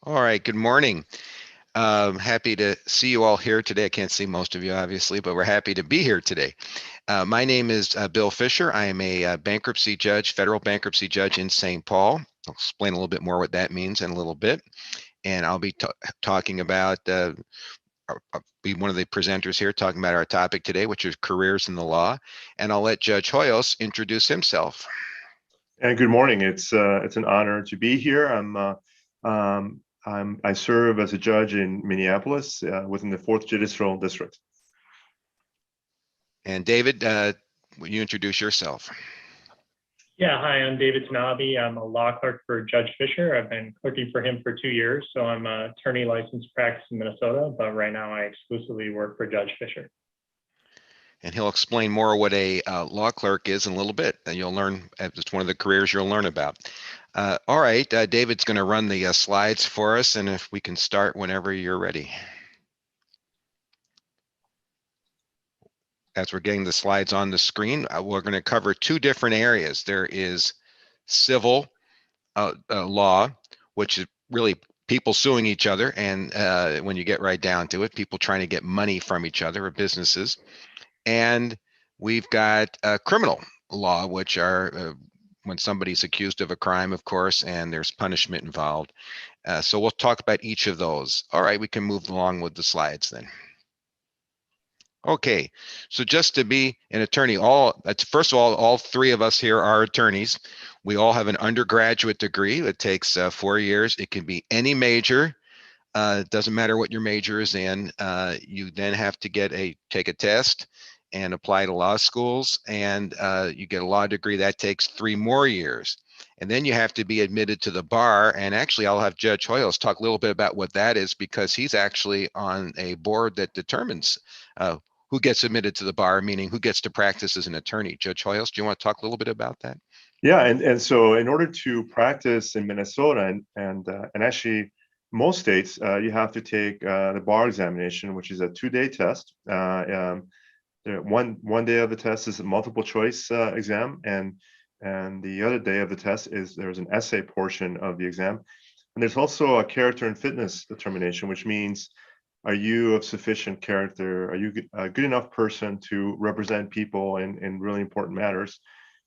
All right, good morning. Happy to see you all here today. I can't see most of you, obviously, but we're happy to be here today. My name is Bill Fisher. I am a bankruptcy judge, federal bankruptcy judge in St. Paul. I'll explain a little bit more what that means in a little bit. And I'll be talking about, I'll be one of the presenters here talking about our topic today, which is careers in the law. And I'll let Judge Hoyos introduce himself. And good morning. It's an honor to be here. I serve as a judge in Minneapolis within the Fourth Judicial District. And David, will you introduce yourself? Yeah, hi, I'm David Tanabe. I'm a law clerk for Judge Fisher. I've been clerking for him for 2 years. So I'm an attorney licensed practice in Minnesota, but right now I exclusively work for Judge Fisher. And he'll explain more what a law clerk is in a little bit. And you'll learn, it's one of the careers you'll learn about. All right, David's going to run the slides for us, and if we can start whenever you're ready. As we're getting the slides on the screen, we're going to cover two different areas. There is civil law, which is really people suing each other, and when you get right down to it, people trying to get money from each other or businesses. And we've got criminal law, which are when somebody's accused of a crime, of course, and there's punishment involved. So we'll talk about each of those. All right, we can move along with the slides then. Okay, so just to be an attorney, first of all three of us here are attorneys. We all have an undergraduate degree. It takes 4 years. It can be any major. It doesn't matter what your major is in. You then have to take a test and apply to law schools, and you get a law degree. That takes 3 more years. And then you have to be admitted to the bar. And actually, I'll have Judge Hoyos talk a little bit about what that is, because he's actually on a board that determines who gets admitted to the bar, meaning who gets to practice as an attorney. Judge Hoyos, do you want to talk a little bit about that? Yeah, and so in order to practice in Minnesota and actually most states, you have to take the bar examination, which is a 2-day test. One day of the test is a multiple choice exam, and the other day of the test there's an essay portion of the exam. And there's also a character and fitness determination, which means, are you of sufficient character? Are you a good enough person to represent people in really important matters?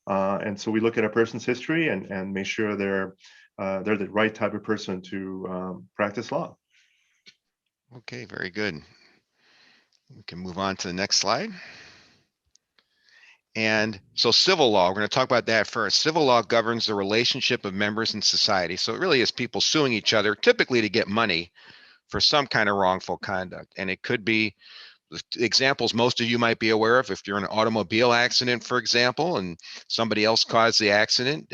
And so we look at a person's history and make sure they're the right type of person to practice law. Okay, very good. We can move on to the next slide. And so civil law, we're going to talk about that first. Civil law governs the relationship of members in society. So it really is people suing each other, typically to get money for some kind of wrongful conduct. And it could be examples most of you might be aware of. If you're in an automobile accident, for example, and somebody else caused the accident,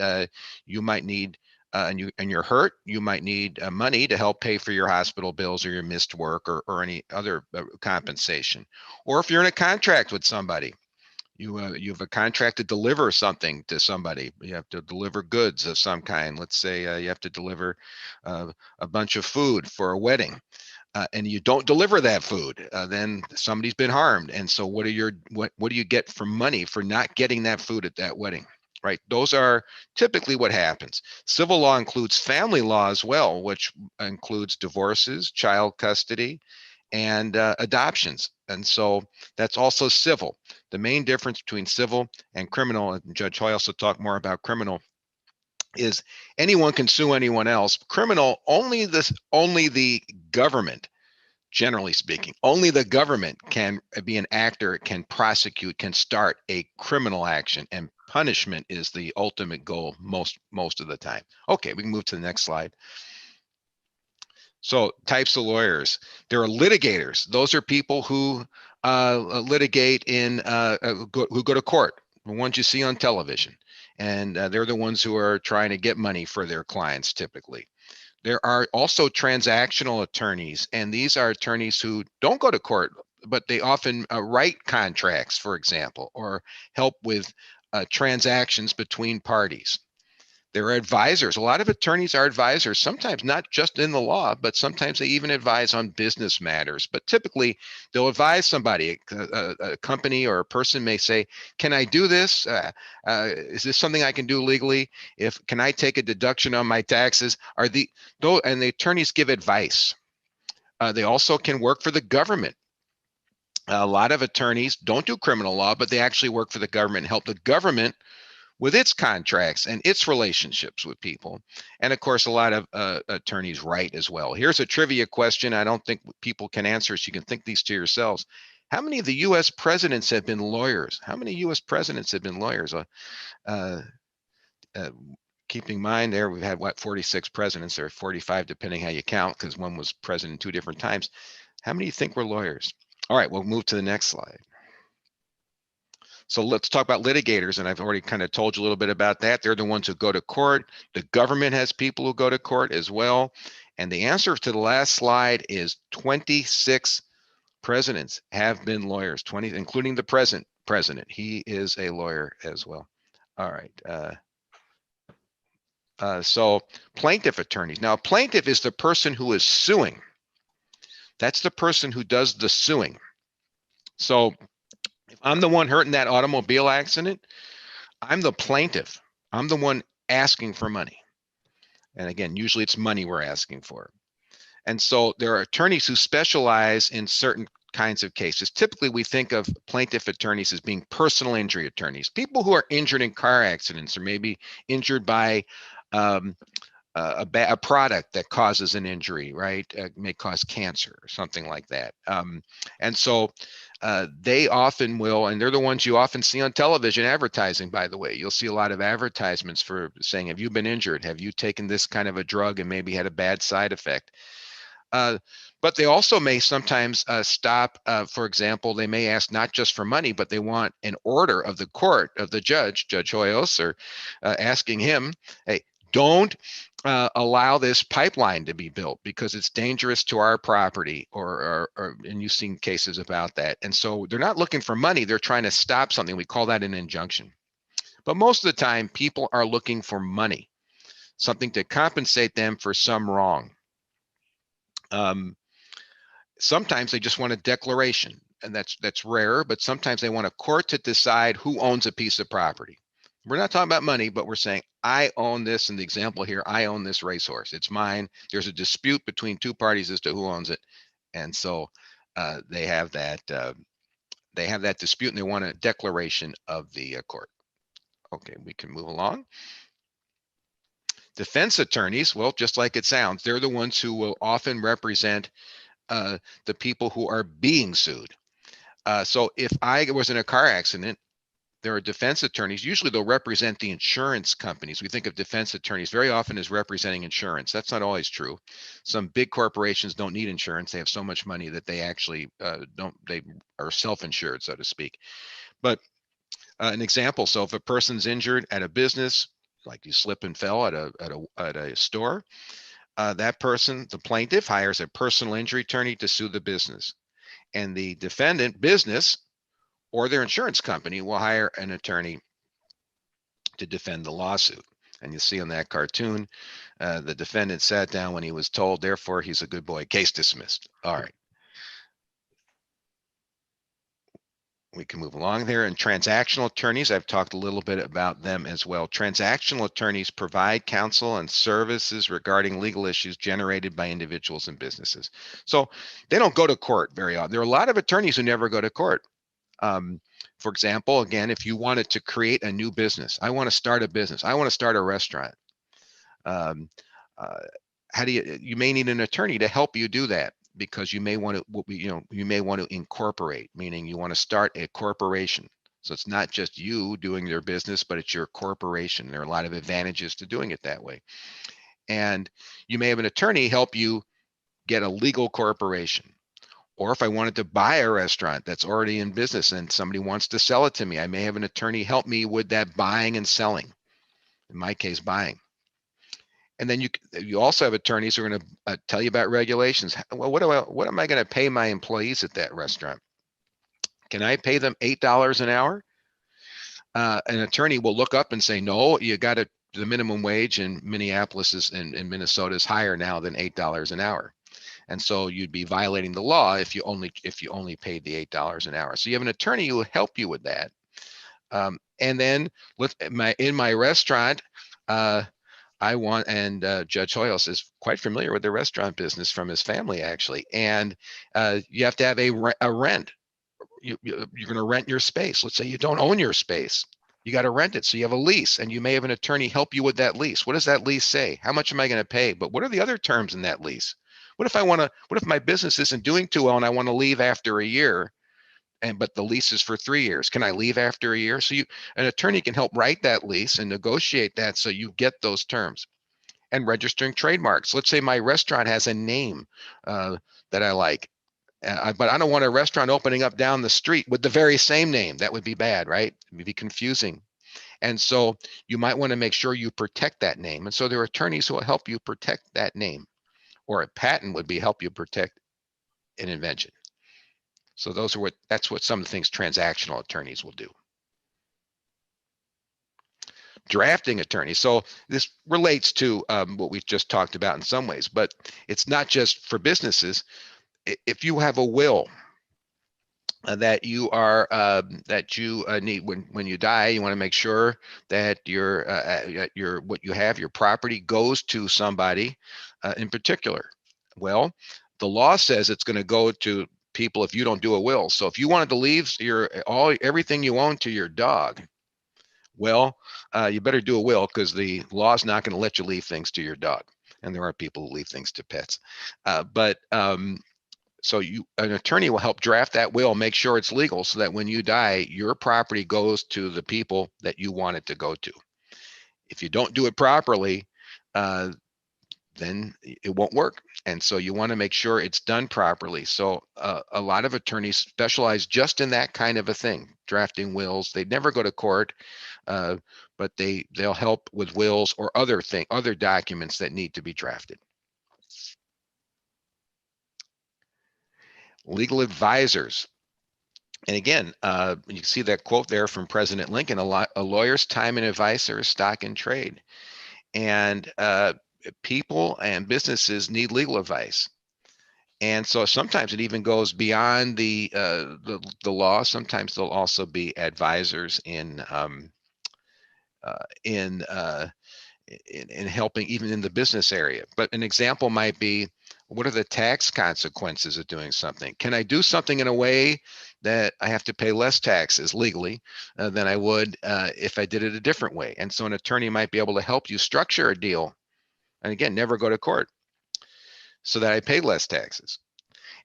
you might need, and you're hurt, you might need money to help pay for your hospital bills or your missed work or any other compensation. Or if you're in a contract with somebody, you have a contract to deliver something to somebody. You have to deliver goods of some kind. Let's say you have to deliver a bunch of food for a wedding, and you don't deliver that food, then somebody's been harmed. And so what do you get for money for not getting that food at that wedding? Right? Those are typically what happens. Civil law includes family law as well, which includes divorces, child custody, and adoptions. And so that's also civil. The main difference between civil and criminal, and Judge Hoy also talked more about criminal, is anyone can sue anyone else. Criminal, only the government, generally speaking, only the government can be an actor, can prosecute, can start a criminal action, and punishment is the ultimate goal most of the time. Okay, we can move to the next slide. So types of lawyers. There are litigators. Those are people who litigate who go to court, the ones you see on television. And they're the ones who are trying to get money for their clients typically. There are also transactional attorneys, and these are attorneys who don't go to court, but they often write contracts, for example, or help with transactions between parties. There are advisors. A lot of attorneys are advisors, sometimes not just in the law, but sometimes they even advise on business matters. But typically, they'll advise somebody, a company or a person may say, can I do this? Is this something I can do legally? Can I take a deduction on my taxes? And the attorneys give advice. They also can work for the government. A lot of attorneys don't do criminal law, but they actually work for the government and help the government with its contracts and its relationships with people. And of course, a lot of attorneys write as well. Here's a trivia question. I don't think people can answer, so you can think these to yourselves. How many of the US presidents have been lawyers? How many US presidents have been lawyers? Keeping in mind there, we've had 46 presidents, or 45, depending how you count, because one was president 2 different times. How many do you think were lawyers? All right, we'll move to the next slide. So let's talk about litigators, and I've already kind of told you a little bit about that. They're the ones who go to court. The government has people who go to court as well. And the answer to the last slide is 26 presidents have been lawyers, 20, including the present president. He is a lawyer as well. All right. So plaintiff attorneys. Now, a plaintiff is the person who is suing. That's the person who does the suing. So if I'm the one hurt in that automobile accident, I'm the plaintiff. I'm the one asking for money. And again, usually it's money we're asking for. And so there are attorneys who specialize in certain kinds of cases. Typically, we think of plaintiff attorneys as being personal injury attorneys, people who are injured in car accidents or maybe injured by a product that causes an injury, right? May cause cancer or something like that. And so they often will, and they're the ones you often see on television advertising, by the way. You'll see a lot of advertisements for saying, have you been injured? Have you taken this kind of a drug and maybe had a bad side effect? But they also may sometimes stop, for example, they may ask not just for money, but they want an order of the court, of the judge, Judge Hoyos, or asking him, hey, don't allow this pipeline to be built because it's dangerous to our property, and you've seen cases about that. And so they're not looking for money, they're trying to stop something. We call that an injunction. But most of the time, people are looking for money, something to compensate them for some wrong. Sometimes they just want a declaration, and that's rare, but sometimes they want a court to decide who owns a piece of property. We're not talking about money, but we're saying, I own this. In the example here, I own this racehorse. It's mine. There's a dispute between 2 parties as to who owns it. And so they have that dispute, and they want a declaration of the court. Okay, we can move along. Defense attorneys, well, just like it sounds, they're the ones who will often represent the people who are being sued. So if I was in a car accident, there are defense attorneys. Usually they'll represent the insurance companies. We think of defense attorneys very often as representing insurance. That's not always true. Some big corporations don't need insurance. They have so much money that they actually they are self-insured, so to speak. But an example, so if a person's injured at a business, like you slip and fell at a store, that person, the plaintiff, hires a personal injury attorney to sue the business. And the defendant, business, or their insurance company will hire an attorney to defend the lawsuit. And you see on that cartoon, the defendant sat down when he was told, therefore he's a good boy, case dismissed. All right. We can move along there. And transactional attorneys, I've talked a little bit about them as well. Transactional attorneys provide counsel and services regarding legal issues generated by individuals and businesses. So they don't go to court very often. There are a lot of attorneys who never go to court. For example, again, if you wanted to create a new business, I want to start a business, I want to start a restaurant. How do you may need an attorney to help you do that, because you may want to, you may want to incorporate, meaning you want to start a corporation. So it's not just you doing your business, but it's your corporation. There are a lot of advantages to doing it that way. And you may have an attorney help you get a legal corporation. Or if I wanted to buy a restaurant that's already in business and somebody wants to sell it to me, I may have an attorney help me with that buying and selling. In my case, buying. And then you also have attorneys who are going to tell you about regulations. Well, what am I going to pay my employees at that restaurant? Can I pay them $8 an hour? An attorney will look up and say, no, you got to the minimum wage in Minneapolis is in Minnesota is higher now than $8 an hour. And so you'd be violating the law if you only paid the $8 an hour. So you have an attorney who will help you with that. And then in my restaurant, I want, and Judge Hoyos is quite familiar with the restaurant business from his family, actually. And you have to have a rent. You're going to rent your space. Let's say you don't own your space. You got to rent it. So you have a lease, and you may have an attorney help you with that lease. What does that lease say? How much am I going to pay? But what are the other terms in that lease? What if my business isn't doing too well and I want to leave after a year? But the lease is for 3 years. Can I leave after a year? So an attorney can help write that lease and negotiate that so you get those terms. And registering trademarks. Let's say my restaurant has a name that I like, but I don't want a restaurant opening up down the street with the very same name. That would be bad, right? It would be confusing. And so you might want to make sure you protect that name. And so there are attorneys who will help you protect that name, or a patent would be help you protect an invention. So that's what some of the things transactional attorneys will do. Drafting attorneys. So this relates to what we've just talked about in some ways, but it's not just for businesses. If you have a will that you need when you die, you want to make sure that your what you have, your property, goes to somebody in particular. Well, the law says it's going to go to people if you don't do a will. So if you wanted to leave everything you own to your dog, well, you better do a will, because the law is not going to let you leave things to your dog. And there are people who leave things to pets. So an attorney will help draft that will, make sure it's legal, so that when you die, your property goes to the people that you want it to go to. If you don't do it properly, then it won't work. And so you want to make sure it's done properly. So a lot of attorneys specialize just in that kind of a thing, drafting wills. They never go to court, but they'll help with wills or other documents that need to be drafted. Legal advisors. And again, you can see that quote there from President Lincoln: a lawyer's time and advice are stock in trade. And people and businesses need legal advice. And so sometimes it even goes beyond the law. Sometimes they'll also be advisors in helping even in the business area. But an example might be, what are the tax consequences of doing something? Can I do something in a way that I have to pay less taxes legally than I would if I did it a different way? And so an attorney might be able to help you structure a deal, and again, never go to court, so that I pay less taxes.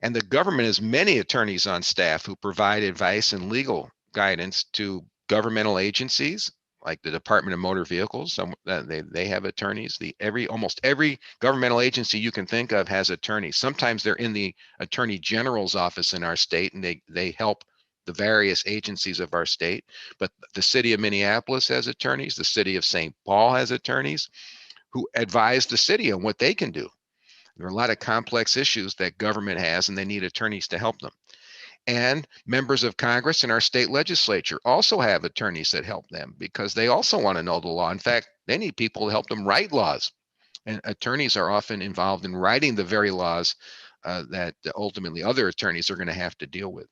And the government has many attorneys on staff who provide advice and legal guidance to governmental agencies, like the Department of Motor Vehicles. They have attorneys. Almost every governmental agency you can think of has attorneys. Sometimes they're in the Attorney General's office in our state, and they help the various agencies of our state. But the city of Minneapolis has attorneys. The city of St. Paul has attorneys who advise the city on what they can do. There are a lot of complex issues that government has, and they need attorneys to help them. And members of Congress and our state legislature also have attorneys that help them, because they also want to know the law. In fact, they need people to help them write laws. And attorneys are often involved in writing the very laws that ultimately other attorneys are going to have to deal with.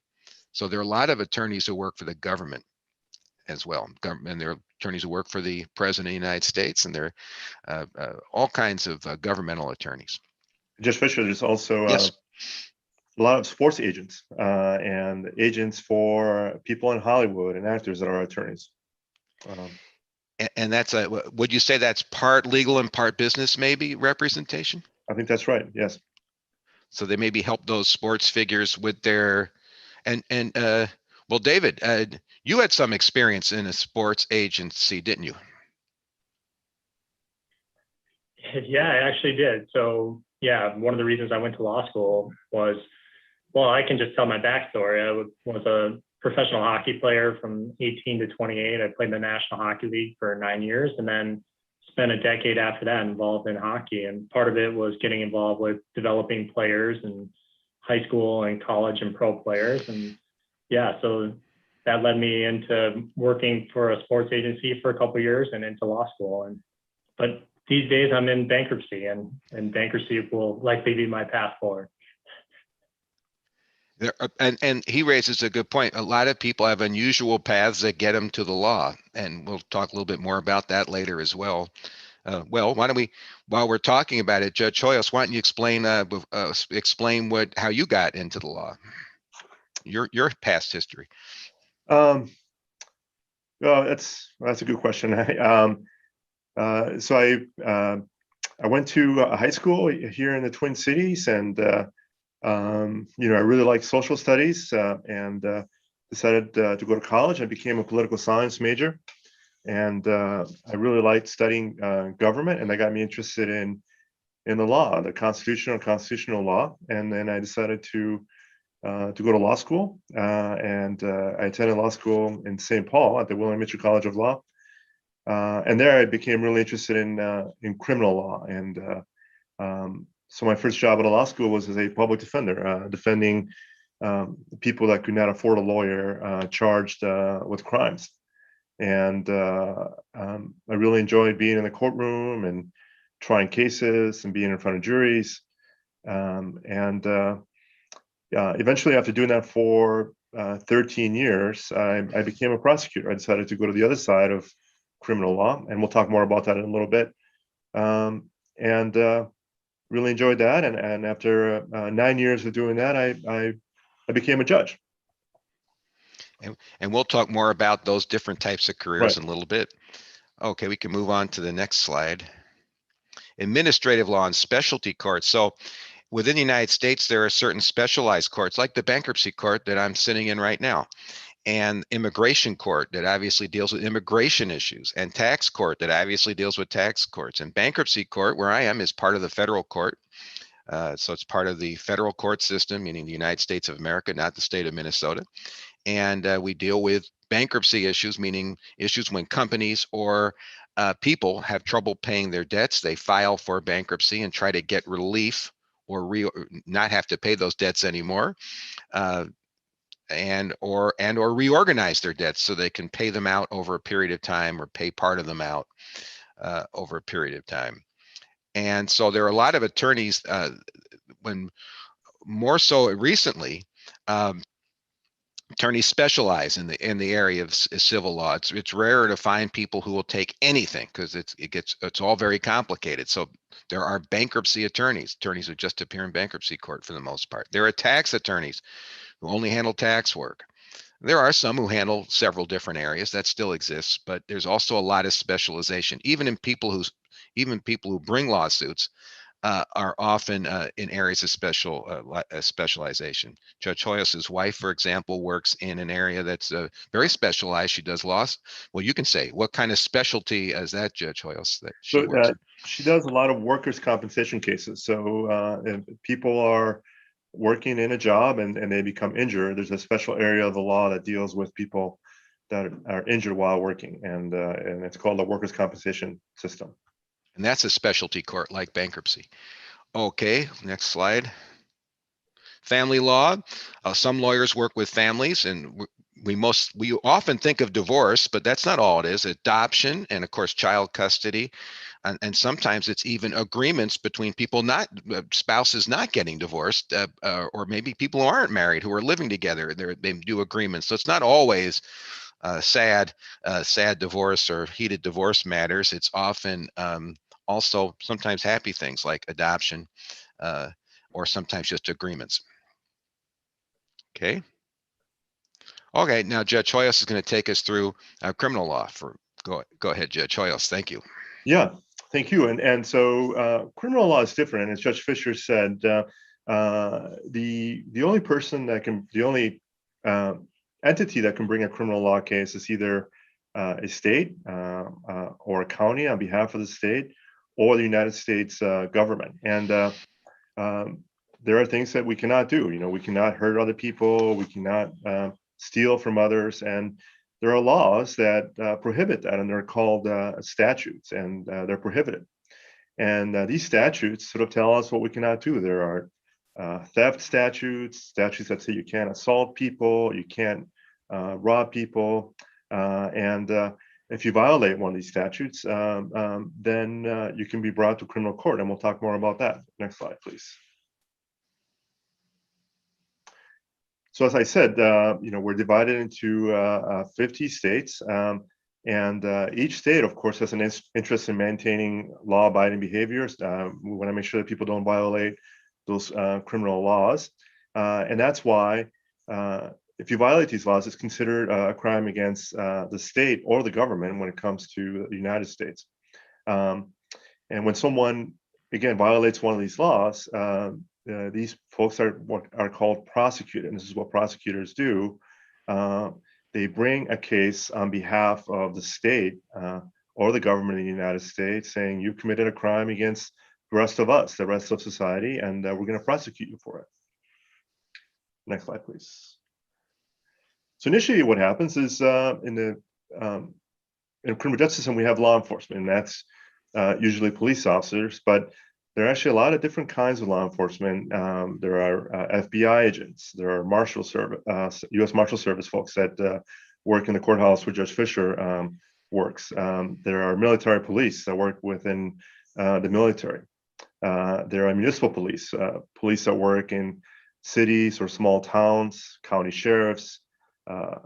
So there are a lot of attorneys who work for the government as well. And there are attorneys who work for the President of the United States, and there are all kinds of governmental attorneys. Judge Fisher, there's also Yes. A lot of sports agents and agents for people in Hollywood and actors that are attorneys. And that's would you say that's part legal and part business, maybe, representation? I think that's right. Yes. So they maybe help those sports figures with their, well, David, you had some experience in a sports agency, didn't you? Yeah, I actually did. So yeah, one of the reasons I went to law school was, well, I can just tell my backstory. I was a professional hockey player from 18 to 28. I played in the National Hockey League for 9 years, and then spent a decade after that involved in hockey. And part of it was getting involved with developing players in high school and college and pro players. And yeah, so that led me into working for a sports agency for a couple of years and into law school. And but these days I'm in bankruptcy, and bankruptcy will likely be my path forward. And he raises a good point. A lot of people have unusual paths that get them to the law, and we'll talk a little bit more about that later as well. Well, why don't we, while we're talking about it, Judge Hoyos, why don't you explain how you got into the law, your past history? Well, that's a good question. So I went to high school here in the Twin Cities, and I really like social studies, and decided to go to college. I became a political science major, and I really liked studying government, and that got me interested in the law, the constitutional law. And then I decided to go to law school, and I attended law school in St. Paul at the William Mitchell College of Law. And there I became really interested in criminal law, and so my first job at a law school was as a public defender, defending people that could not afford a lawyer charged with crimes. And I really enjoyed being in the courtroom and trying cases and being in front of juries. Eventually, after doing that for 13 years, I became a prosecutor. I decided to go to the other side of criminal law, and we'll talk more about that in a little bit. Really enjoyed that, and after 9 years of doing that, I became a judge. And we'll talk more about those different types of careers Right. in a little bit. Okay, we can move on to the next slide. Administrative law and specialty courts. So within the United States, there are certain specialized courts, like the bankruptcy court that I'm sitting in right now, and immigration court that obviously deals with immigration issues, and tax court that obviously deals with tax courts, and bankruptcy court, where I am, is part of the federal court. So it's part of the federal court system, meaning the United States of America, not the state of Minnesota. And we deal with bankruptcy issues, meaning issues when companies or people have trouble paying their debts. They file for bankruptcy and try to get relief or not have to pay those debts anymore. And or reorganize their debts so they can pay them out over a period of time, or pay part of them out over a period of time. And so there are a lot of attorneys, when more so recently, attorneys specialize in the area of civil law. It's rarer to find people who will take anything, because it's all very complicated. So there are bankruptcy attorneys who just appear in bankruptcy court for the most part. There are tax attorneys who only handle tax work. There are some who handle several different areas. That still exists, but there's also a lot of specialization. Even people who bring lawsuits are often in areas of specialization. Judge Hoyos' wife, for example, works in an area that's very specialized. She does laws. Well, you can say, what kind of specialty is that, Judge Hoyos, that she works in? She does a lot of workers' compensation cases. So if people are working in a job and they become injured, there's a special area of the law that deals with people that are injured while working, and it's called the workers' compensation system. And that's a specialty court like bankruptcy. Okay, next slide. Family law. Some lawyers work with families, and we often think of divorce, but that's not all it is. Adoption, and of course, child custody. And sometimes it's even agreements between people, not spouses not getting divorced, or maybe people who aren't married who are living together. They do agreements. So it's not always sad divorce or heated divorce matters. It's often also sometimes happy things like adoption, or sometimes just agreements. Okay. Okay. Now Judge Hoyos is going to take us through criminal law. Go ahead, Judge Hoyos. Thank you. Yeah. Thank you. And so criminal law is different. And as Judge Fisher said, the only person that can, the only entity that can bring a criminal law case is either a state or a county on behalf of the state, or the United States government. And there are things that we cannot do. We cannot hurt other people. We cannot steal from others. And there are laws that prohibit that, and they're called statutes, and they're prohibited. And these statutes sort of tell us what we cannot do. There are theft statutes that say you can't assault people, you can't rob people, and if you violate one of these statutes, then you can be brought to criminal court, and we'll talk more about that. Next slide, please. So as I said, we're divided into 50 states, and each state, of course, has an interest in maintaining law-abiding behaviors. We want to make sure that people don't violate those criminal laws, and that's why if you violate these laws, it's considered a crime against the state or the government when it comes to the United States. And when someone, again, violates one of these laws, these folks are what are called prosecuted, and this is what prosecutors do. They bring a case on behalf of the state or the government of the United States, saying you committed a crime against the rest of us, the rest of society, and we're going to prosecute you for it. Next slide, please. So initially, what happens is in the criminal justice system, we have law enforcement, and that's usually police officers, but there are actually a lot of different kinds of law enforcement. There are FBI agents, there are Marshal Service, U.S. Marshal Service folks that work in the courthouse where Judge Fischer works. There are military police that work within the military. There are municipal police, police that work in cities or small towns, county sheriffs,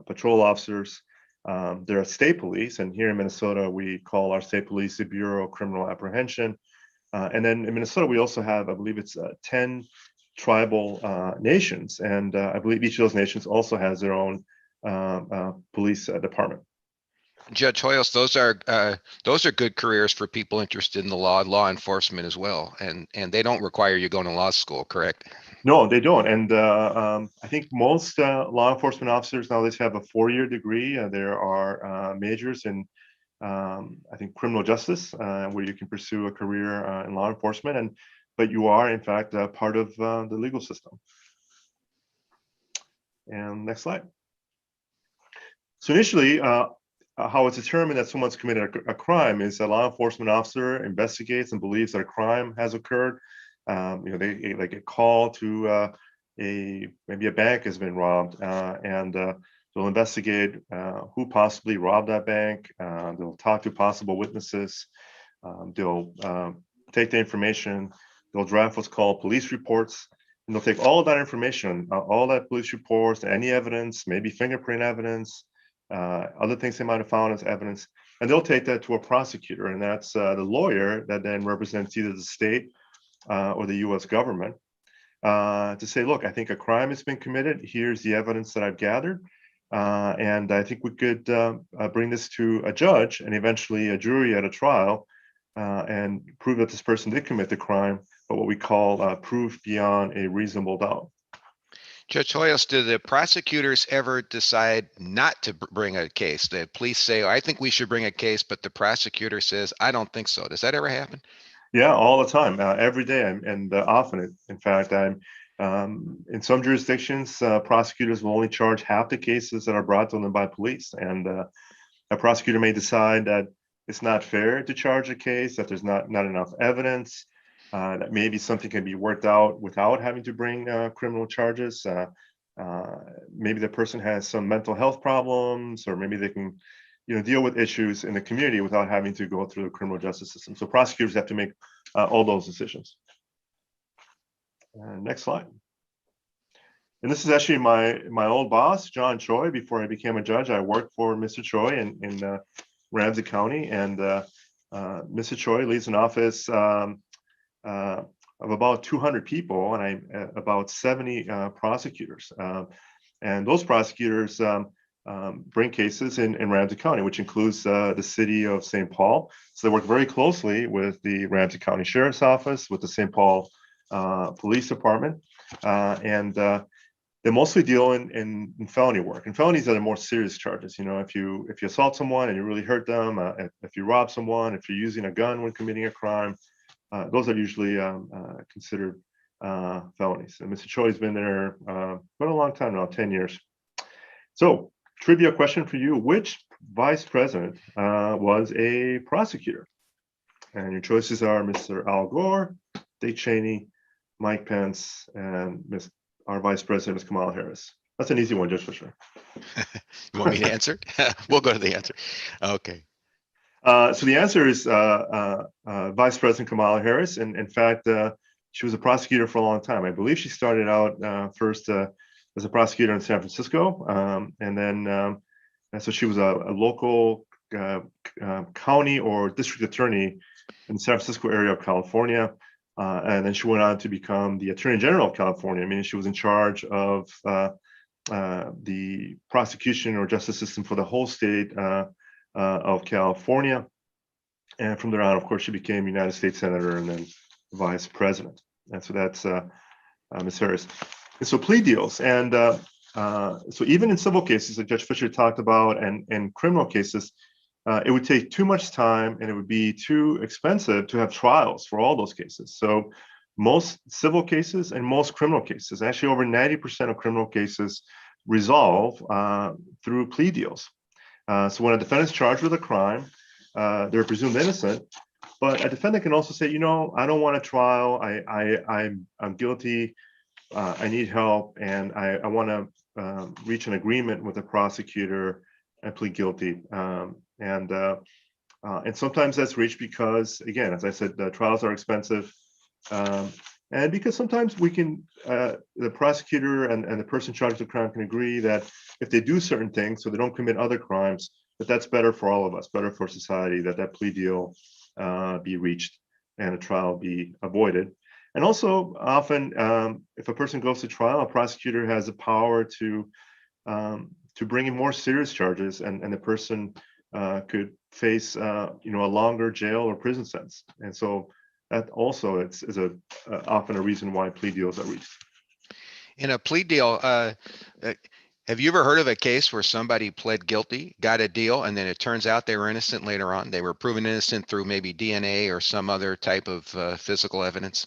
patrol officers. There are state police, and here in Minnesota, we call our state police the Bureau of Criminal Apprehension. And then in Minnesota, we also have, I believe it's 10 tribal nations, and I believe each of those nations also has their own police department. Judge Hoyos, those are good careers for people interested in the law enforcement as well, and they don't require you going to law school, correct? No, they don't. And I think most law enforcement officers nowadays have a 4-year degree. There are majors in, I think, criminal justice, where you can pursue a career in law enforcement. But you are, in fact, part of the legal system. And next slide. So initially, how it's determined that someone's committed a crime is a law enforcement officer investigates and believes that a crime has occurred. They get called to maybe a bank has been robbed, and they'll investigate who possibly robbed that bank. They'll talk to possible witnesses. They'll take the information. They'll draft what's called police reports, and they'll take all of that information, all that police reports, any evidence, maybe fingerprint evidence, other things they might have found as evidence, and they'll take that to a prosecutor, and that's the lawyer that then represents either the state or the U.S. government to say, look, I think a crime has been committed. Here's the evidence that I've gathered. And I think we could bring this to a judge and eventually a jury at a trial and prove that this person did commit the crime, but what we call proof beyond a reasonable doubt. Judge Hoyos, do the prosecutors ever decide not to bring a case? The police say, I think we should bring a case, but the prosecutor says, I don't think so. Does that ever happen? Yeah, all the time, every day, and often. In fact, I'm in some jurisdictions, prosecutors will only charge half the cases that are brought to them by police, and a prosecutor may decide that it's not fair to charge a case, that there's not enough evidence, that maybe something can be worked out without having to bring criminal charges. Maybe the person has some mental health problems, or maybe they can deal with issues in the community without having to go through the criminal justice system. So prosecutors have to make all those decisions. Next slide. And this is actually my old boss, John Choi. Before I became a judge, I worked for Mr. Choi in Ramsey County, and Mr. Choi leads an office of about 200 people, and about 70 prosecutors. And those prosecutors bring cases in Ramsey County, which includes the city of St. Paul. So they work very closely with the Ramsey County Sheriff's Office, with the St. Paul Police Department, and they mostly deal in felony work. And felonies are the more serious charges. If you assault someone and you really hurt them, if you rob someone, if you're using a gun when committing a crime, those are usually considered felonies. And Mr. Choi has been there for a long time now, 10 years. So, trivia question for you: which vice president was a prosecutor? And your choices are Mr. Al Gore, Dick Cheney, Mike Pence, and our vice president is Kamala Harris. That's an easy one, Judge Fischer. You want me to answer? We'll go to the answer. Okay. So the answer is Vice President Kamala Harris. And in fact, she was a prosecutor for a long time. I believe she started out first as a prosecutor in San Francisco. And then, and so she was a local county or district attorney in the San Francisco area of California. And then she went on to become the Attorney General of California. I mean, she was in charge of the prosecution or justice system for the whole state of California. And from there on, of course, she became United States Senator and then Vice President. And so that's Ms. Harris. And so plea deals. And so even in civil cases that Judge Fischer talked about and criminal cases, it would take too much time and it would be too expensive to have trials for all those cases. So most civil cases and most criminal cases, actually over 90% of criminal cases, resolve through plea deals. So when a defendant's charged with a crime, they're presumed innocent, but a defendant can also say, you know, I don't want a trial. I'm guilty. I need help, and I want to reach an agreement with the prosecutor and plead guilty. And sometimes that's reached because, again, as I said, the trials are expensive, and because sometimes we can, the prosecutor and the person charged with the crime can agree that if they do certain things so they don't commit other crimes, that's better for all of us, better for society, that plea deal be reached and a trial be avoided. And also, often, if a person goes to trial, a prosecutor has the power to bring in more serious charges, and the person could face, a longer jail or prison sentence. And so that also is often a reason why plea deals are reached. In a plea deal, have you ever heard of a case where somebody pled guilty, got a deal, and then it turns out they were innocent later on? They were proven innocent through maybe DNA or some other type of physical evidence?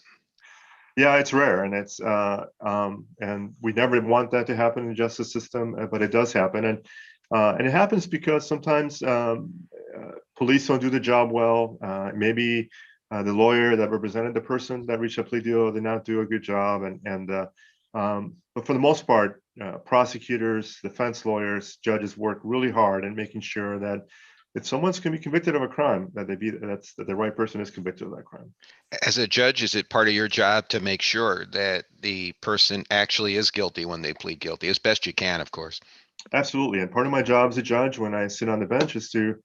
Yeah, it's rare, and it's and we never want that to happen in the justice system, but it does happen, and it happens because sometimes police don't do the job well. Maybe the lawyer that represented the person that reached a plea deal did not do a good job, but for the most part, prosecutors, defense lawyers, judges work really hard in making sure that if someone's going to be convicted of a crime, that the right person is convicted of that crime. As a judge, is it part of your job to make sure that the person actually is guilty when they plead guilty, as best you can, of course? Absolutely, and part of my job as a judge, when I sit on the bench, is to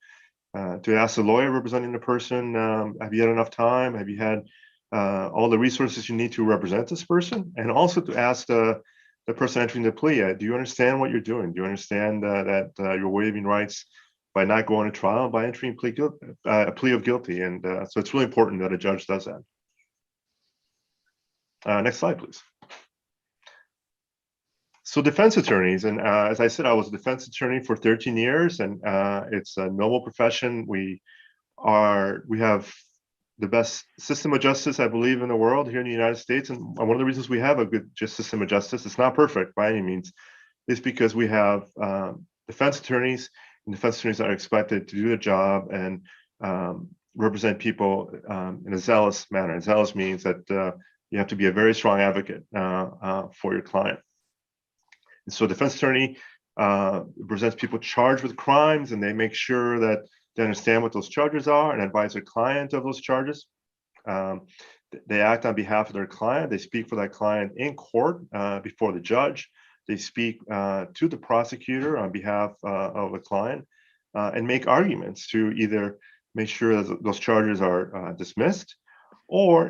ask the lawyer representing the person, have you had enough time? Have you had all the resources you need to represent this person? And also to ask the person entering the plea, do you understand what you're doing? Do you understand that you're waiving rights by not going to trial, by entering a plea of guilty? And so it's really important that a judge does that. Next slide, please. So defense attorneys, and as I said, I was a defense attorney for 13 years, and it's a noble profession. We have the best system of justice, I believe, in the world here in the United States. And one of the reasons we have a good system of justice, it's not perfect by any means, is because we have defense attorneys, and defense attorneys are expected to do the job and represent people in a zealous manner. And zealous means that you have to be a very strong advocate for your client. And so defense attorney presents people charged with crimes, and they make sure that they understand what those charges are and advise their client of those charges. They act on behalf of their client. They speak for that client in court before the judge. They speak to the prosecutor on behalf of the client and make arguments to either make sure that those charges are dismissed, or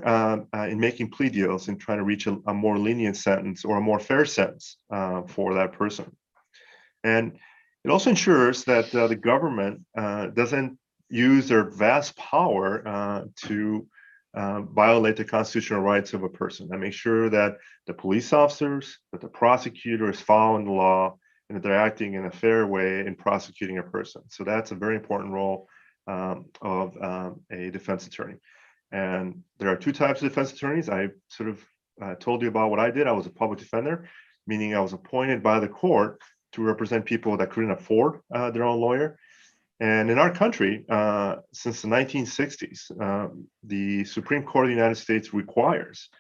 in making plea deals and trying to reach a more lenient sentence or a more fair sentence for that person. And it also ensures that the government doesn't use their vast power to violate the constitutional rights of a person, and make sure that the police officers, that the prosecutor is following the law, and that they're acting in a fair way in prosecuting a person. So that's a very important role of a defense attorney. And there are two types of defense attorneys. I sort of told you about what I did. I was a public defender, meaning I was appointed by the court to represent people that couldn't afford their own lawyer. And in our country, since the 1960s, the Supreme Court of the United States requires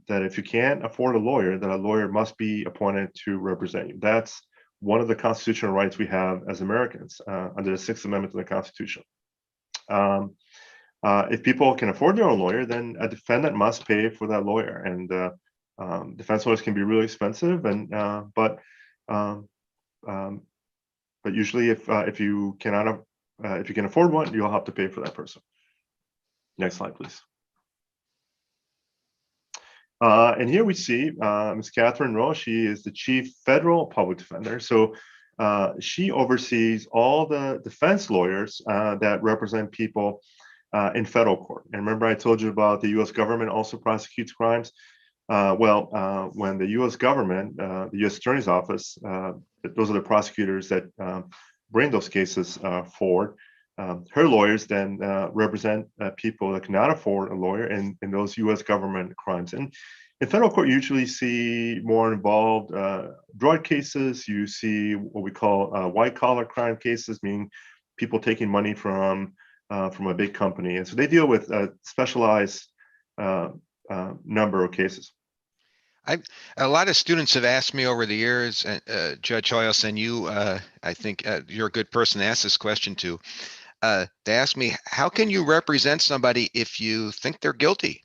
that if you can't afford a lawyer, that a lawyer must be appointed to represent you. That's one of the constitutional rights we have as Americans under the Sixth Amendment to the Constitution. If people can afford their own lawyer, then a defendant must pay for that lawyer. And defense lawyers can be really expensive, and but usually, if you cannot, if you can afford one, you'll have to pay for that person. Next slide, please. And here we see Ms. Catherine Rowe. She is the Chief Federal Public Defender. So she oversees all the defense lawyers that represent people in federal court. And remember, I told you about the U.S. government also prosecutes crimes. When the U.S. government, the U.S. Attorney's Office, those are the prosecutors that bring those cases forward. Her lawyers then represent people that cannot afford a lawyer in those U.S. government crimes. And in federal court, you usually see more involved drug cases. You see what we call white-collar crime cases, meaning people taking money from a big company. And so they deal with a specialized number of cases. A lot of students have asked me over the years, Judge Hoyos, and you, I think you're a good person to ask this question to. They ask me, how can you represent somebody if you think they're guilty?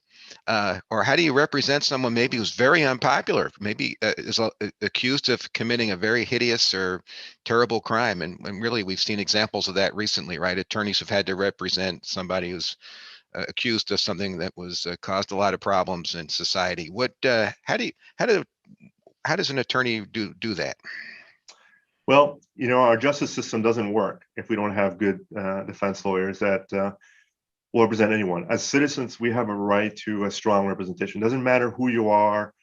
Or how do you represent someone maybe who's very unpopular, maybe is accused of committing a very hideous or terrible crime? And really, we've seen examples of that recently, right? Attorneys have had to represent somebody who's accused of something that was caused a lot of problems in society. How does an attorney do that? Well, our justice system doesn't work if we don't have good defense lawyers that will represent anyone. As citizens, we have a right to a strong representation. It doesn't matter who you are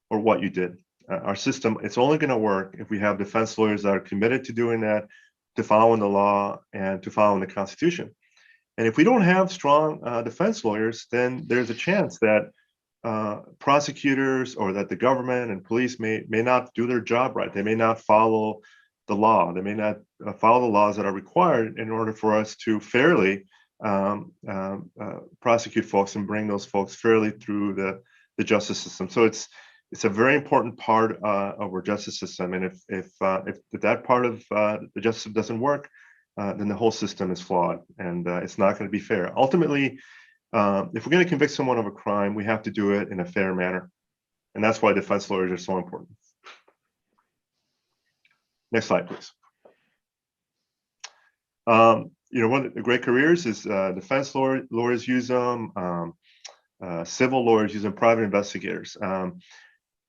or what you did. Our system, it's only going to work if we have defense lawyers that are committed to doing that, to following the law and to following the Constitution. And if we don't have strong defense lawyers, then there's a chance that prosecutors or that the government and police may not do their job right. They may not follow the law. They may not follow the laws that are required in order for us to fairly prosecute folks and bring those folks fairly through the justice system. So it's a very important part of our justice system. And if that part of the justice system doesn't work, then the whole system is flawed, and it's not going to be fair. Ultimately, if we're going to convict someone of a crime, we have to do it in a fair manner. And that's why defense lawyers are so important. Next slide, please. One of the great careers is defense lawyers use them, civil lawyers use them, private investigators.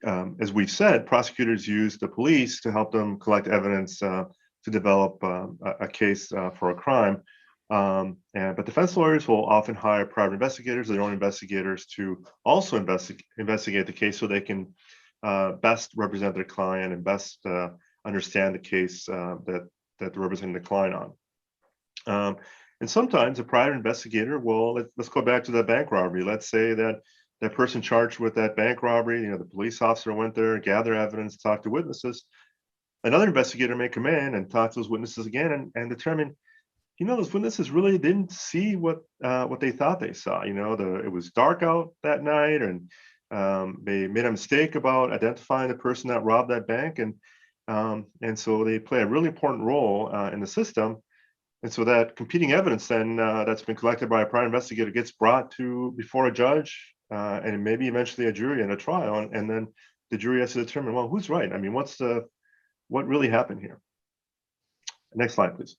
As we've said, prosecutors use the police to help them collect evidence to develop a case for a crime. But defense lawyers will often hire private investigators, their own investigators, to also investigate the case so they can best represent their client and best understand the case that they're representing the client on. And sometimes a private investigator will, let's go back to that bank robbery. Let's say that that person charged with that bank robbery, the police officer went there, gather evidence, talk to witnesses. Another investigator may come in and talk to those witnesses again and determine, those witnesses really didn't see what they thought they saw. It was dark out that night, and they made a mistake about identifying the person that robbed that bank, and so they play a really important role in the system. And so that competing evidence then that's been collected by a private investigator gets brought before a judge and maybe eventually a jury in a trial, and then the jury has to determine, well, who's right? I mean, what really happened here? Next slide, please.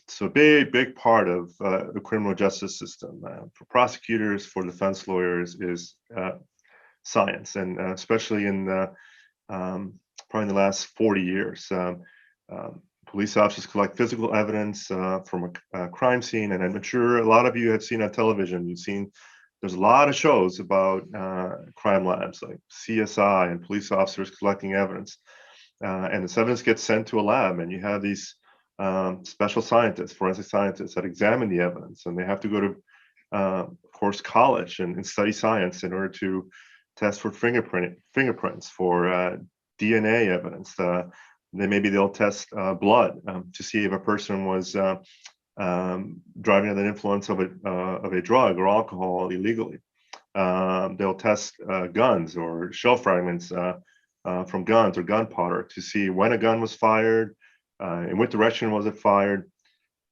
So big part of the criminal justice system for prosecutors, for defense lawyers, is science, and especially in probably in the last 40 years. Police officers collect physical evidence from a crime scene, and I'm sure a lot of you have seen on television. There's a lot of shows about crime labs like CSI and police officers collecting evidence, and this evidence gets sent to a lab, and you have these special scientists, forensic scientists, that examine the evidence, and they have to go to, of course, college and study science in order to test for fingerprints, for DNA evidence. Maybe they'll test blood to see if a person was driving under the influence of a drug or alcohol illegally. They'll test guns or shell fragments from guns or gunpowder to see when a gun was fired, in what direction was it fired,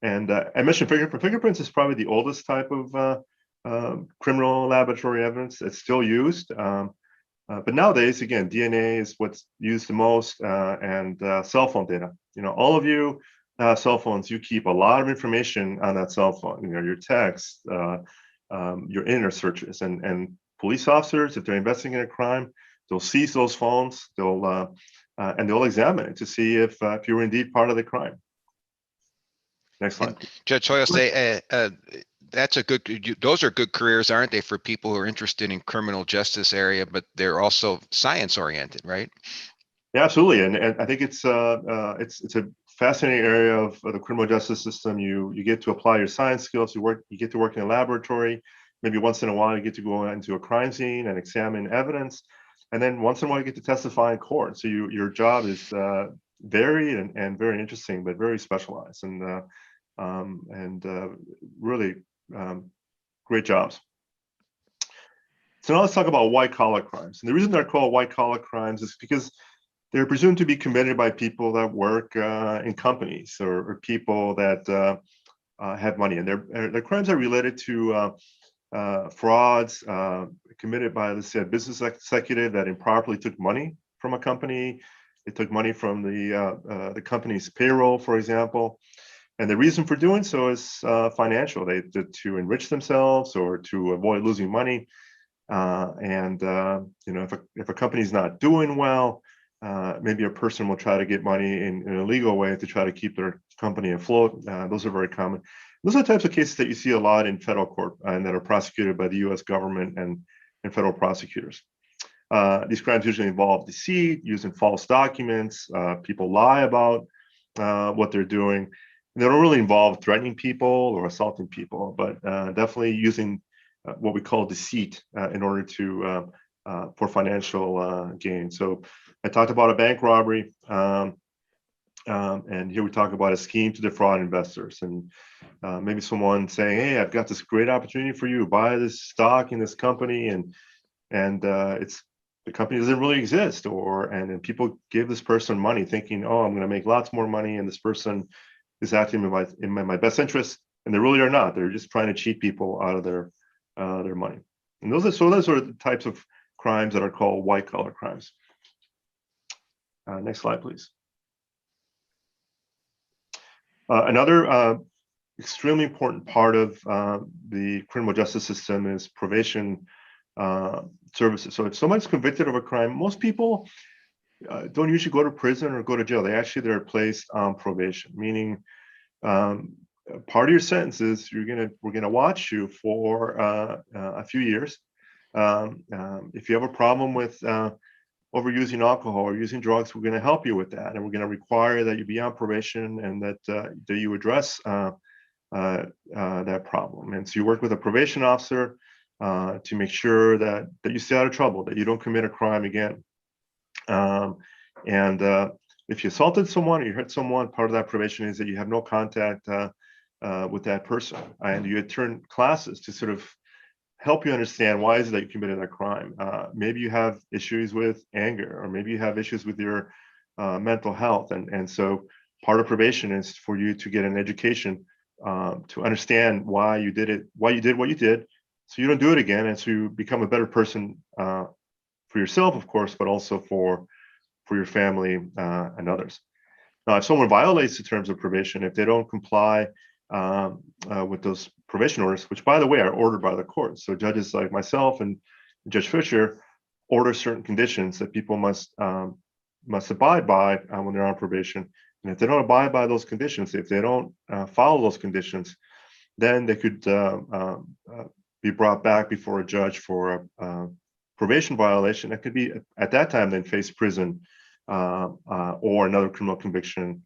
And I mentioned fingerprints. Fingerprints is probably the oldest type of criminal laboratory evidence. It's still used. But nowadays, again, DNA is what's used the most, and cell phone data. All of you cell phones, you keep a lot of information on that cell phone. Your texts, your internet searches, and police officers, if they're investigating a crime, they'll seize those phones. And they'll examine it to see if you were indeed part of the crime. Next slide. Judge Hoyle, say that's a good. Those are good careers, aren't they, for people who are interested in criminal justice area, but they're also science oriented, right? Yeah, absolutely. And I think it's a fascinating area of the criminal justice system. You get to apply your science skills. You get to work in a laboratory. Maybe once in a while, you get to go into a crime scene and examine evidence. And then once in a while, you get to testify in court. So your job is varied and very interesting, but very specialized, and really great jobs. So now let's talk about white collar crimes. And the reason they're called white collar crimes is because they're presumed to be committed by people that work in companies or people that have money. And their crimes are related to frauds committed by, let's say, a business executive that improperly took money from a company. They took money from the company's payroll, for example. And the reason for doing so is financial. They did to enrich themselves or to avoid losing money. If a company's not doing well, maybe a person will try to get money in a legal way to try to keep their company afloat. Those are very common. Those are the types of cases that you see a lot in federal court and that are prosecuted by the U.S. government and federal prosecutors. These crimes usually involve deceit, using false documents. People lie about what they're doing. They don't really involve threatening people or assaulting people, but definitely using what we call deceit in order to for financial gain. So I talked about a bank robbery, and here we talk about a scheme to defraud investors, and maybe someone saying, "Hey, I've got this great opportunity for you. Buy this stock in this company," and the company doesn't really exist, and then people give this person money, thinking, "Oh, I'm going to make lots more money," and this person is acting in my best interest, and they really are not. They're just trying to cheat people out of their money. And those are the types of crimes that are called white collar crimes. Next slide, please. Another extremely important part of the criminal justice system is probation services. So if someone's convicted of a crime, most people don't usually go to prison or go to jail. They're placed on probation, meaning part of your sentence is we're gonna watch you for a few years. If you have a problem with overusing alcohol or using drugs, we're going to help you with that, and we're going to require that you be on probation and that you address that problem. And so you work with a probation officer to make sure that you stay out of trouble, that you don't commit a crime again. If you assaulted someone or you hurt someone, part of that probation is that you have no contact with that person, and you attend classes to sort of help you understand why is it that you committed that crime. Maybe you have issues with anger, or maybe you have issues with your mental health, and so part of probation is for you to get an education to understand why you did what you did, so you don't do it again, and so you become a better person for yourself, of course, but also for your family and others. Now, if someone violates the terms of probation, if they don't comply with those probation orders, which, by the way, are ordered by the court. So judges like myself and Judge Fisher order certain conditions that people must abide by when they're on probation. And if they don't abide by those conditions, if they don't follow those conditions, then they could be brought back before a judge for a probation violation. That could be, at that time, then face prison or another criminal conviction,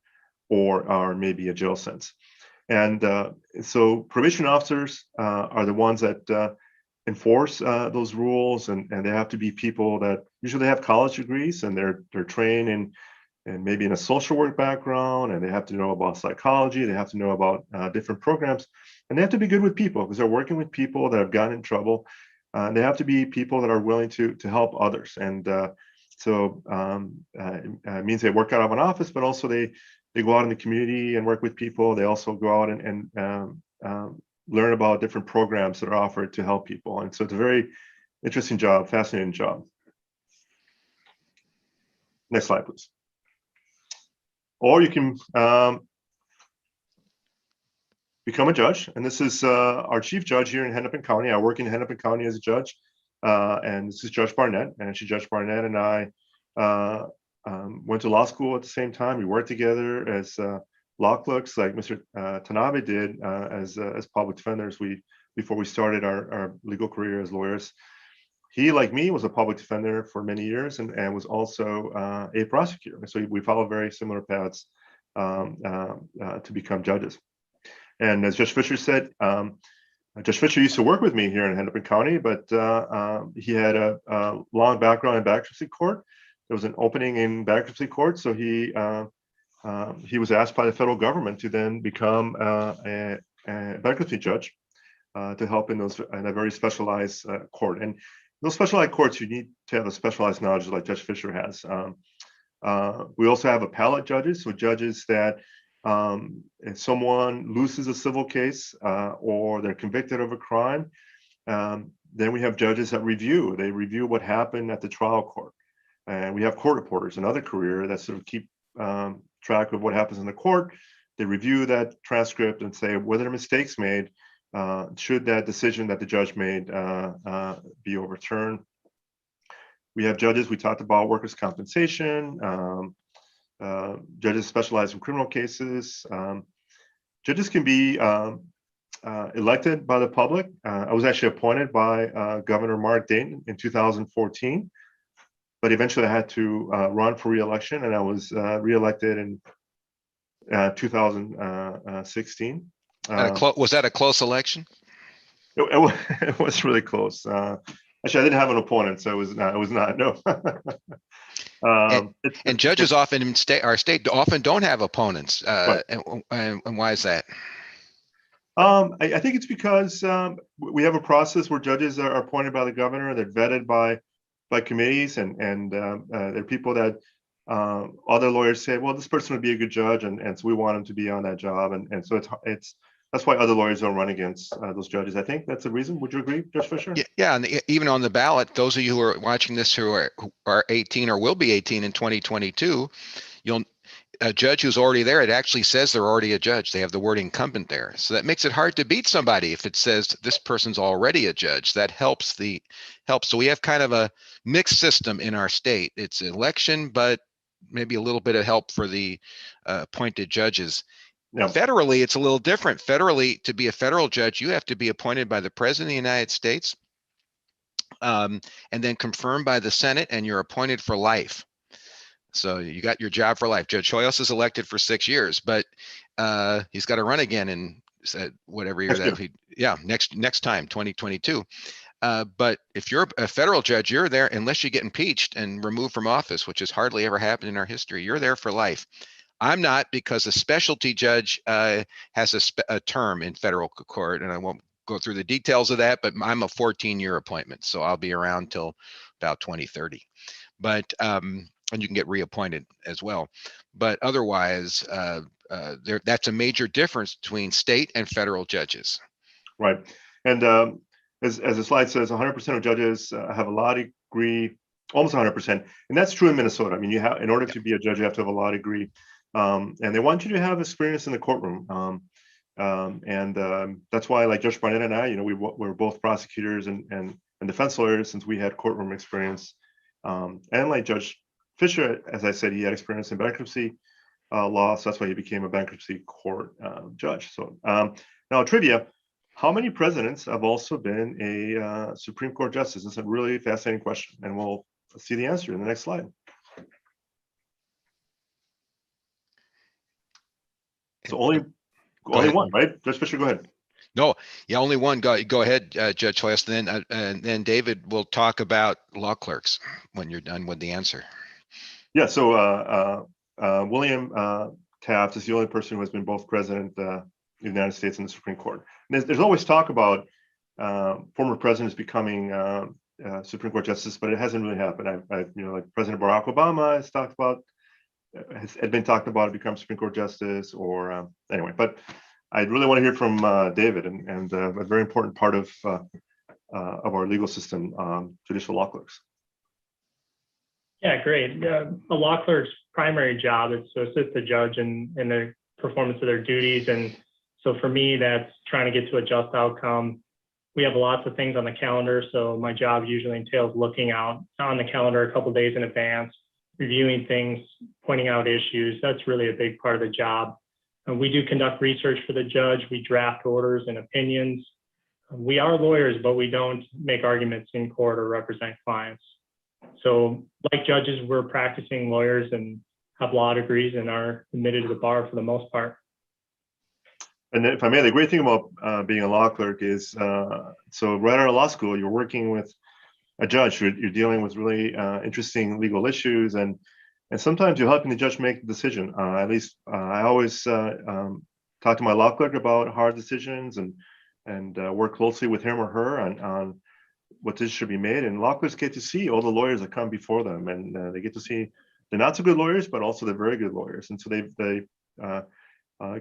or maybe a jail sentence. And so probation officers are the ones that enforce those rules, and they have to be people that usually have college degrees, and they're trained in maybe in a social work background, and they have to know about psychology, they have to know about different programs, and they have to be good with people because they're working with people that have gotten in trouble. They have to be people that are willing to help others, and so it means they work out of an office, but also they they go out in the community and work with people. They also go out and learn about different programs that are offered to help people. And so it's a very interesting job, fascinating job. Next slide, please. Or you can become a judge. And this is our chief judge here in Hennepin County. I work in Hennepin County as a judge. And this is Judge Barnett. And actually, Judge Barnett and I went to law school at the same time. We worked together as law clerks, like Mr. Tanabe did as public defenders. Before we started our legal career as lawyers. He, like me, was a public defender for many years and was also a prosecutor. So we follow very similar paths to become judges. And as Judge Fisher said, Judge Fisher used to work with me here in Hennepin County, but he had a long background in bankruptcy court. There was an opening in bankruptcy court, so he was asked by the federal government to then become a bankruptcy judge to help in a very specialized court. And those specialized courts, you need to have a specialized knowledge like Judge Fisher has. We also have appellate judges, so judges that if someone loses a civil case or they're convicted of a crime, then we have judges that review. They review what happened at the trial court. And we have court reporters, another career that sort of keep track of what happens in the court. They review that transcript and say, were there mistakes made? Should that decision that the judge made be overturned? We have judges, we talked about workers' compensation, judges specialize in criminal cases. Judges can be elected by the public. I was actually appointed by Governor Mark Dayton in 2014, but eventually I had to run for re-election, and I was re-elected in 2016. Was that a close election? It was really close. Actually, I didn't have an opponent, so it was not. No. And judges often in our state often don't have opponents. Right. And why is that? I think it's because we have a process where judges are appointed by the governor. They're vetted by committees, and they're people that other lawyers say, well, this person would be a good judge, and so we want him to be on that job. And so it's that's why other lawyers don't run against those judges. I think that's the reason. Would you agree, Judge Fisher? Yeah, and even on the ballot, those of you who are watching this who are 18 or will be 18 in 2022, a judge who's already there, it actually says they're already a judge. They have the word incumbent there. So that makes it hard to beat somebody if it says this person's already a judge. That helps. So we have kind of a mixed system in our state. It's election, but maybe a little bit of help for the appointed judges. Yeah. Federally, it's a little different. Federally, to be a federal judge, you have to be appointed by the President of the United States and then confirmed by the Senate, and you're appointed for life. So you got your job for life. Judge Hoyos is elected for 6 years, but he's got to run again in whatever year next time, 2022. But if you're a federal judge, you're there unless you get impeached and removed from office, which has hardly ever happened in our history. You're there for life. I'm not, because a specialty judge has a term in federal court, and I won't go through the details of that, but I'm a 14-year appointment, so I'll be around till about 2030. But and you can get reappointed as well. But otherwise, that's a major difference between state and federal judges. Right. And as the slide says, 100% of judges have a law degree, almost 100%. And that's true in Minnesota. I mean, in order to be a judge, you have to have a law degree. And they want you to have experience in the courtroom. That's why, like Judge Barnett and I, we're both prosecutors and defense lawyers since we had courtroom experience. And like Judge Fisher, as I said, he had experience in bankruptcy law, so that's why he became a bankruptcy court judge. So now trivia, how many presidents have also been a Supreme Court justice? It's a really fascinating question, and we'll see the answer in the next slide. So only one, right? Judge Fisher, go ahead. No, yeah, only one. Go ahead, Judge Hoyos, and then David will talk about law clerks when you're done with the answer. Yeah, so William Taft is the only person who has been both president of the United States and the Supreme Court. And there's always talk about former presidents becoming Supreme Court justice, but it hasn't really happened. Like President Barack Obama has talked about had been talked about to become Supreme Court justice, or anyway. But I really want to hear from David, and a very important part of our legal system, judicial law clerks. Yeah, great. A law clerk's primary job is to assist the judge in the performance of their duties. And so for me, that's trying to get to a just outcome. We have lots of things on the calendar. So my job usually entails looking out on the calendar a couple of days in advance, reviewing things, pointing out issues. That's really a big part of the job. We do conduct research for the judge. We draft orders and opinions. We are lawyers, but we don't make arguments in court or represent clients. So like judges, we're practicing lawyers and have law degrees and are admitted to the bar for the most part. And if I may, the great thing about being a law clerk is, so right out of law school, you're working with a judge. You're dealing with really interesting legal issues, and sometimes you're helping the judge make the decision. At least I always talk to my law clerk about hard decisions, and work closely with him or her on what decisions should be made. And law clerks get to see all the lawyers that come before them, and they get to see the not so good lawyers, but also the very good lawyers. And so they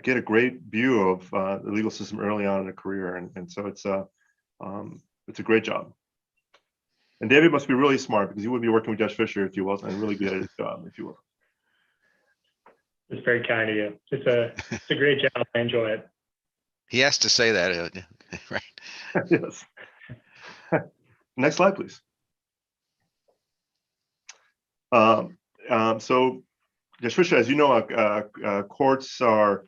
get a great view of the legal system early on in their career, and so it's a great job. And David must be really smart, because he wouldn't be working with Judge Fisher if he wasn't really good at his job, if you will. It's very kind of you. It's a great job. I enjoy it. He has to say that, right? Yes. Next slide, please. So, Judge Fisher, as you know, courts are,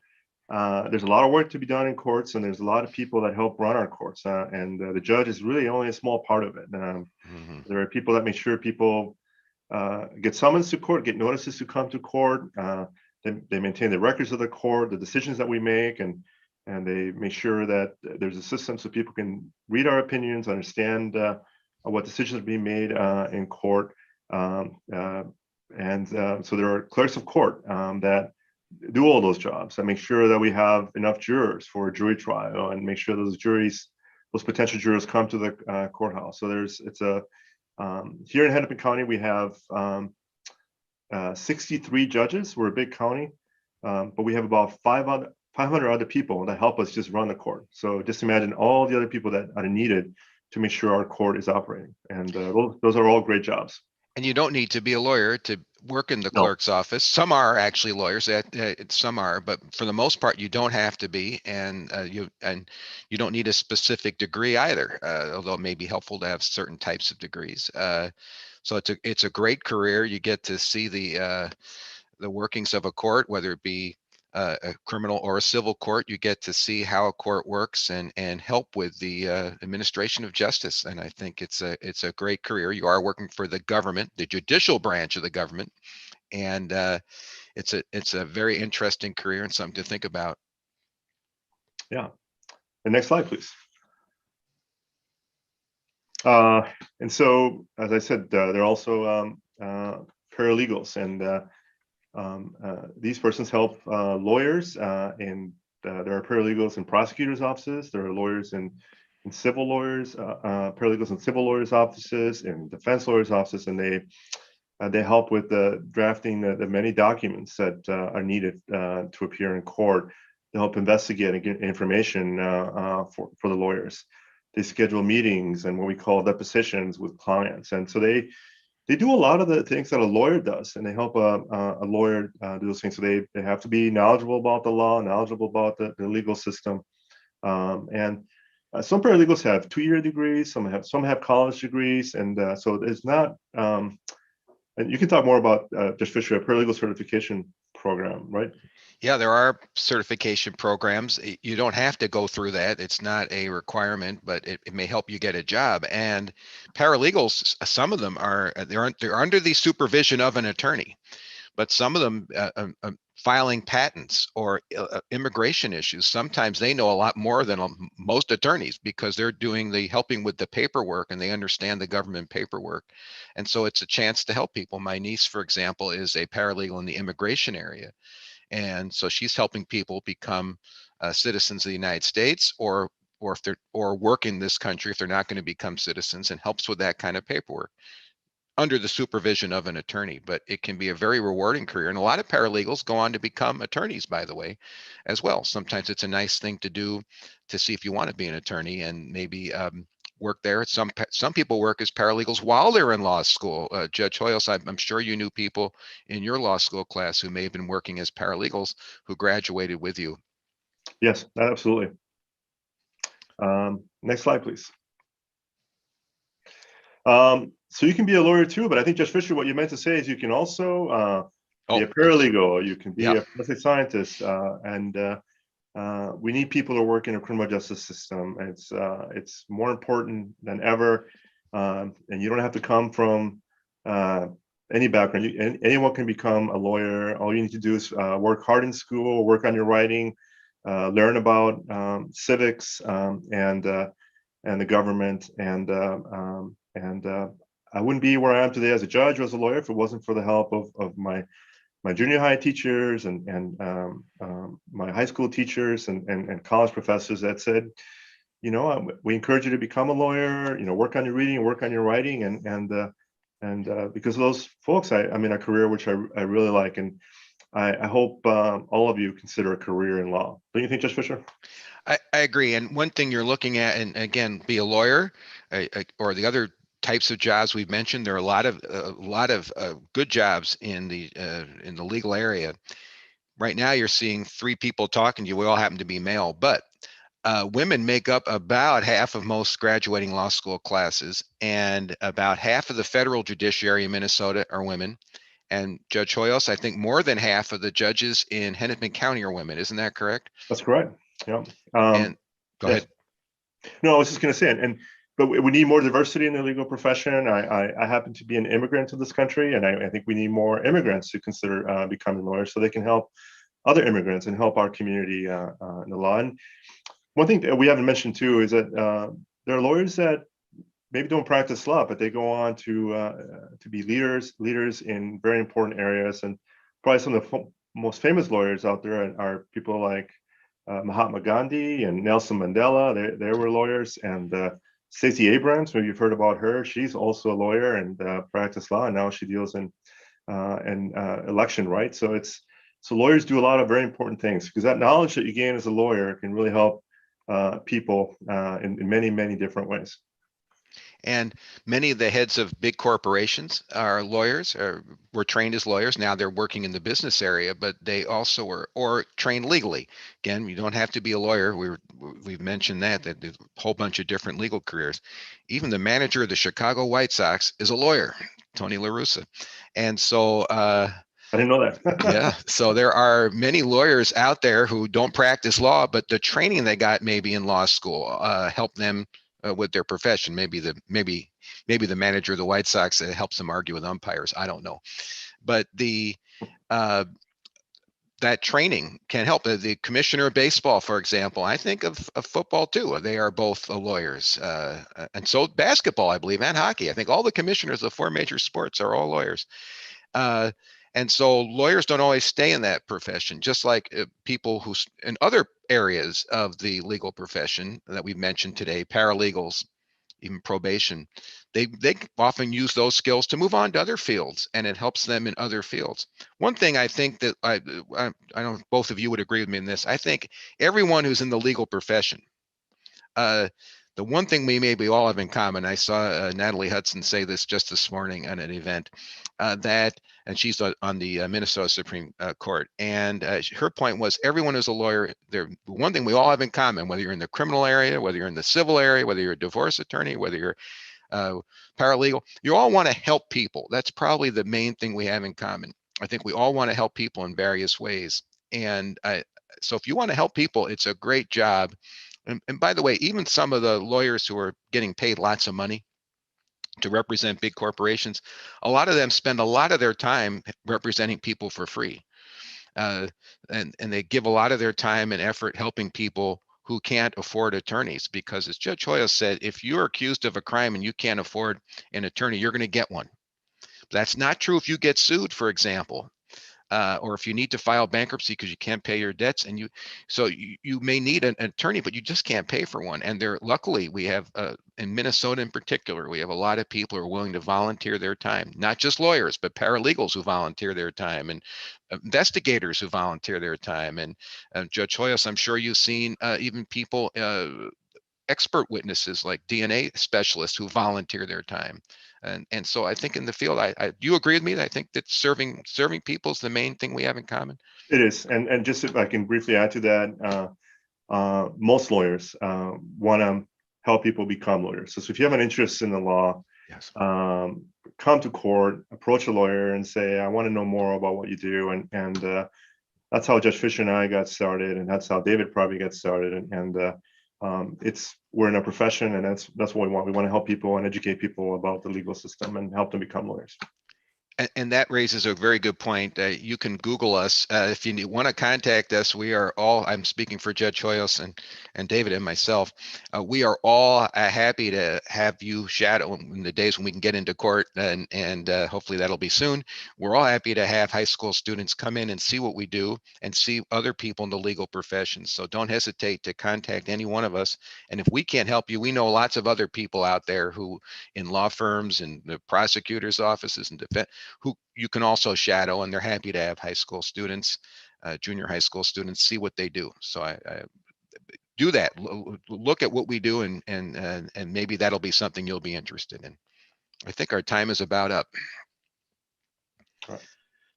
there's a lot of work to be done in courts, and there's a lot of people that help run our courts, and the judge is really only a small part of it. There are people that make sure people get summons to court, get notices to come to court. They maintain the records of the court, the decisions that we make, and they make sure that there's a system so people can read our opinions, understand what decisions are being made in court. So there are clerks of court that do all those jobs and make sure that we have enough jurors for a jury trial, and make sure those potential jurors come to the courthouse. So here in Hennepin County, we have 63 judges. We're a big county, but we have about 500 other people that help us just run the court. So just imagine all the other people that are needed to make sure our court is operating. And those are all great jobs. And you don't need to be a lawyer to work in the No. clerk's office. Some are actually lawyers, some are, but for the most part, you don't have to be, and you don't need a specific degree either, although it may be helpful to have certain types of degrees. So it's a great career. You get to see the workings of a court, whether it be a criminal or a civil court. You get to see how a court works and help with the administration of justice. And I think it's a great career. You are working for the government, the judicial branch of the government, and it's a very interesting career and something to think about. Yeah. The next slide, please. And so, as I said, they're also paralegals, and these persons help lawyers, and there are paralegals in prosecutors' offices. There are lawyers in civil lawyers, paralegals in civil lawyers' offices, and defense lawyers' offices, and they help with the drafting the many documents that are needed to appear in court. They help investigate and get information for the lawyers. They schedule meetings and what we call depositions with clients, and so they do a lot of the things that a lawyer does, and they help a lawyer do those things. So they have to be knowledgeable about the law, knowledgeable about the legal system. And some paralegals have 2-year degrees, some have college degrees, and so it's not. And you can talk more about Judge Fisher, a paralegal certification program, right? Yeah, there are certification programs. You don't have to go through that. It's not a requirement, but it may help you get a job. And paralegals, some of them they're under the supervision of an attorney, but some of them filing patents or immigration issues. Sometimes they know a lot more than most attorneys, because they're helping with the paperwork, and they understand the government paperwork. And so it's a chance to help people. My niece, for example, is a paralegal in the immigration area. And so she's helping people become citizens of the United States, or work in this country if they're not going to become citizens, and helps with that kind of paperwork. under the supervision of an attorney, but it can be a very rewarding career. And a lot of paralegals go on to become attorneys, by the way, as well. Sometimes it's a nice thing to do to see if you want to be an attorney and maybe work there. Some people work as paralegals while they're in law school. Judge Hoyos, I'm sure you knew people in your law school class who may have been working as paralegals who graduated with you. Yes, absolutely. Next slide, please. So you can be a lawyer too, but I think Judge Fisher, what you meant to say is you can also be a paralegal, you can be a forensic scientist, and we need people to work in a criminal justice system. It's more important than ever, and you don't have to come from any background. Anyone can become a lawyer. All you need to do is work hard in school, work on your writing, learn about civics and the government, and I wouldn't be where I am today as a judge or as a lawyer if it wasn't for the help of my junior high teachers and my high school teachers and college professors that said, you know, we encourage you to become a lawyer, you know, work on your reading, work on your writing, and because of those folks, I'm in a career which I really like, and I hope all of you consider a career in law. Don't you think, Judge Fisher? I agree. And one thing you're looking at, and again, be a lawyer or the other types of jobs we've mentioned. There are a lot of good jobs in the legal area. Right now, you're seeing 3 people talking to you. We all happen to be male, but women make up about half of most graduating law school classes, and about half of the federal judiciary in Minnesota are women. And Judge Hoyos, I think more than half of the judges in Hennepin County are women. Isn't that correct? That's correct. Yeah. And go ahead. No, I was just going to say, but we need more diversity in the legal profession. I happen to be an immigrant to this country, and I think we need more immigrants to consider becoming lawyers so they can help other immigrants and help our community in the law. And one thing that we haven't mentioned too is that there are lawyers that maybe don't practice law, but they go on to be leaders in very important areas. And probably some of the most famous lawyers out there are people like Mahatma Gandhi and Nelson Mandela. They were lawyers, and Stacey Abrams, who you've heard about her, she's also a lawyer and practiced law, and now she deals in election rights. So lawyers do a lot of very important things, because that knowledge that you gain as a lawyer can really help people in many, many different ways. And many of the heads of big corporations are lawyers, or were trained as lawyers. Now they're working in the business area, but they also were or trained legally. Again, you don't have to be a lawyer. We've mentioned that there's a whole bunch of different legal careers. Even the manager of the Chicago White Sox is a lawyer, Tony La Russa. And so I didn't know that. yeah, so there are many lawyers out there who don't practice law, but the training they got maybe in law school helped them with their profession. Maybe the manager of the White Sox helps them argue with umpires. I don't know, but that training can help. The commissioner of baseball, for example, I think of football too. They are both lawyers, and so basketball, I believe, and hockey. I think all the commissioners of 4 major sports are all lawyers. And so lawyers don't always stay in that profession, just like people who in other areas of the legal profession that we've mentioned today, paralegals, even probation, they often use those skills to move on to other fields, and it helps them in other fields. One thing I think that I know both of you would agree with me in this. I think everyone who's in the legal profession, the one thing we maybe all have in common, I saw Natalie Hudson say this just this morning at an event, and she's on the Minnesota Supreme Court, and her point was everyone is a lawyer. The one thing we all have in common, whether you're in the criminal area, whether you're in the civil area, whether you're a divorce attorney, whether you're paralegal, you all want to help people. That's probably the main thing we have in common. I think we all want to help people in various ways. And so if you want to help people, it's a great job. And by the way, even some of the lawyers who are getting paid lots of money to represent big corporations, a lot of them spend a lot of their time representing people for free. And they give a lot of their time and effort helping people who can't afford attorneys, because as Judge Hoyos said, if you're accused of a crime and you can't afford an attorney, you're going to get one. That's not true if you get sued, for example. or if you need to file bankruptcy because you can't pay your debts, and you may need an attorney, but you just can't pay for one. And luckily we have, in Minnesota in particular, we have a lot of people who are willing to volunteer their time, not just lawyers, but paralegals who volunteer their time, and investigators who volunteer their time. And Judge Hoyos, I'm sure you've seen even people, expert witnesses like DNA specialists who volunteer their time. And so I think in the field, do you agree with me? I think that serving people is the main thing we have in common. It is, and just if I can briefly add to that, most lawyers want to help people become lawyers. So if you have an interest in the law, Yes. Come to court, approach a lawyer, and say, "I want to know more about what you do." And that's how Judge Fisher and I got started, and that's how David probably got started. We're in a profession, and that's what we want. We want to help people and educate people about the legal system and help them become lawyers. And that raises a very good point. You can Google us if you want to contact us. We are all, I'm speaking for Judge Hoyos and David and myself. We are all happy to have you shadow in the days when we can get into court, and hopefully that'll be soon. We're all happy to have high school students come in and see what we do and see other people in the legal profession. So don't hesitate to contact any one of us. And if we can't help you, we know lots of other people out there who, in law firms and the prosecutor's offices and defense, who you can also shadow, and they're happy to have high school students, junior high school students, see what they do. So I do that. Look at what we do, and maybe that'll be something you'll be interested in. I think our time is about up. Right.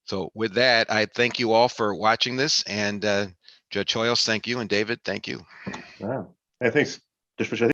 So with that, I thank you all for watching this, and Judge Hoyos, thank you, and David, thank you. Yeah. Hey, thanks, Judge Fisher.